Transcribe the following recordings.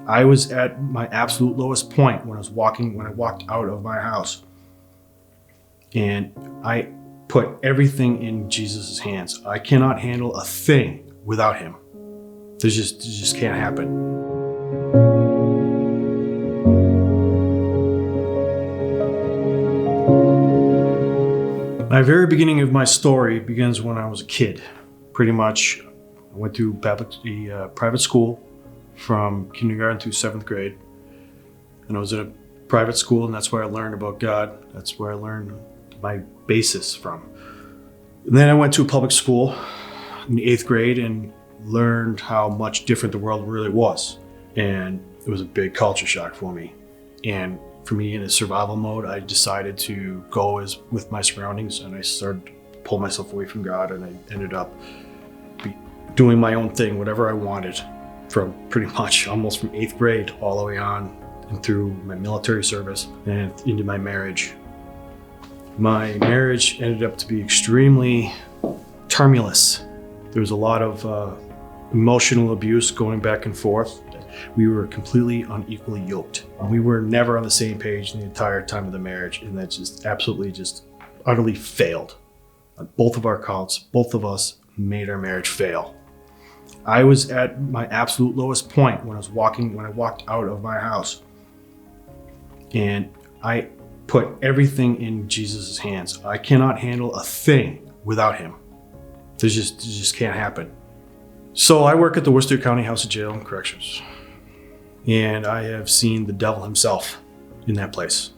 I was at my absolute lowest point when I walked out of my house. And I put everything in Jesus' hands. I cannot handle a thing without him. It just can't happen. My very beginning of my story begins when I was a kid. Pretty much, I went through private school from kindergarten through 7th grade. And I was at a private school, and that's where I learned about God. That's where I learned my basis from. And then I went to a public school in the 8th grade and learned how much different the world really was. And it was a big culture shock for me. And for me, in a survival mode, I decided to go with my surroundings, and I started to pull myself away from God, and I ended up doing my own thing, whatever I wanted, from pretty much almost from 8th grade all the way on and through my military service and into my marriage. My marriage ended up to be extremely tumultuous. There was a lot of emotional abuse going back and forth. We were completely unequally yoked. We were never on the same page the entire time of the marriage, and that just utterly failed. On both of our counts, both of us made our marriage fail. I was at my absolute lowest point when I walked out of my house. And I put everything in Jesus' hands. I cannot handle a thing without him. It just can't happen. So I work at the Worcester County House of Jail and Corrections. And I have seen the devil himself in that place.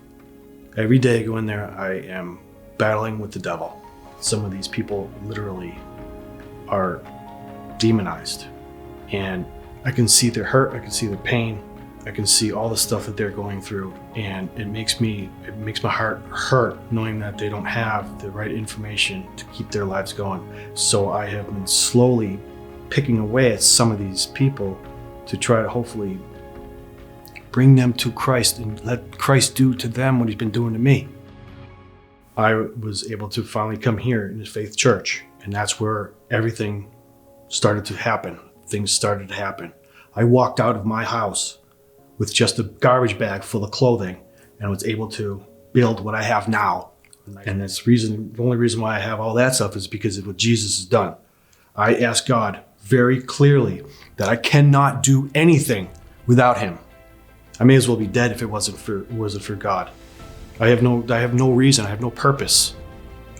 Every day I go in there, I am battling with the devil. Some of these people literally are demonized. And I can see their hurt, I can see their pain, I can see all the stuff that they're going through. And it makes my heart hurt knowing that they don't have the right information to keep their lives going. So I have been slowly picking away at some of these people to try to hopefully bring them to Christ and let Christ do to them what he's been doing to me. I was able to finally come here in the Faith Church, and that's where everything started to happen. Things started to happen. I walked out of my house with just a garbage bag full of clothing and was able to build what I have now. And the only reason why I have all that stuff is because of what Jesus has done. I asked God very clearly that I cannot do anything without him. I may as well be dead if it wasn't for God. I have no reason, I have no purpose,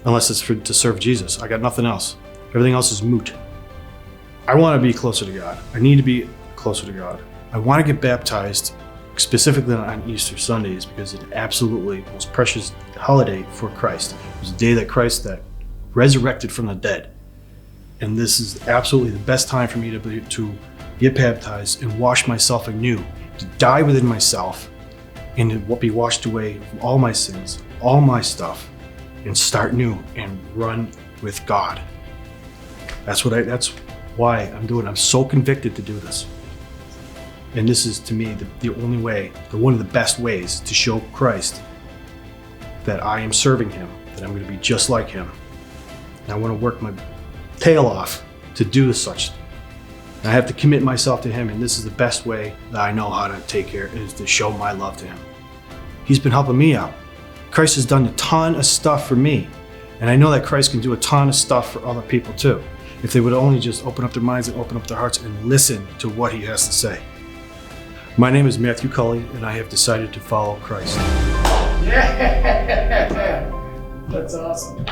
unless it's to serve Jesus. I got nothing else. Everything else is moot. I want to be closer to God. I need to be closer to God. I want to get baptized, specifically on Easter Sundays, because it's absolutely the most precious holiday for Christ. It was the day that resurrected from the dead. And this is absolutely the best time for me to get baptized and wash myself anew, to die within myself and to be washed away from all my sins, all my stuff, and start new and run with God. That's why I'm doing it. I'm so convicted to do this. And this is, to me, the only way, one of the best ways to show Christ that I am serving him, that I'm going to be just like him. And I want to work my tail off to do such. And I have to commit myself to him, and this is the best way that I know how to take care, is to show my love to him. He's been helping me out. Christ has done a ton of stuff for me, and I know that Christ can do a ton of stuff for other people too, if they would only just open up their minds and open up their hearts and listen to what he has to say. My name is Matthew Cully, and I have decided to follow Christ. Yeah! That's awesome.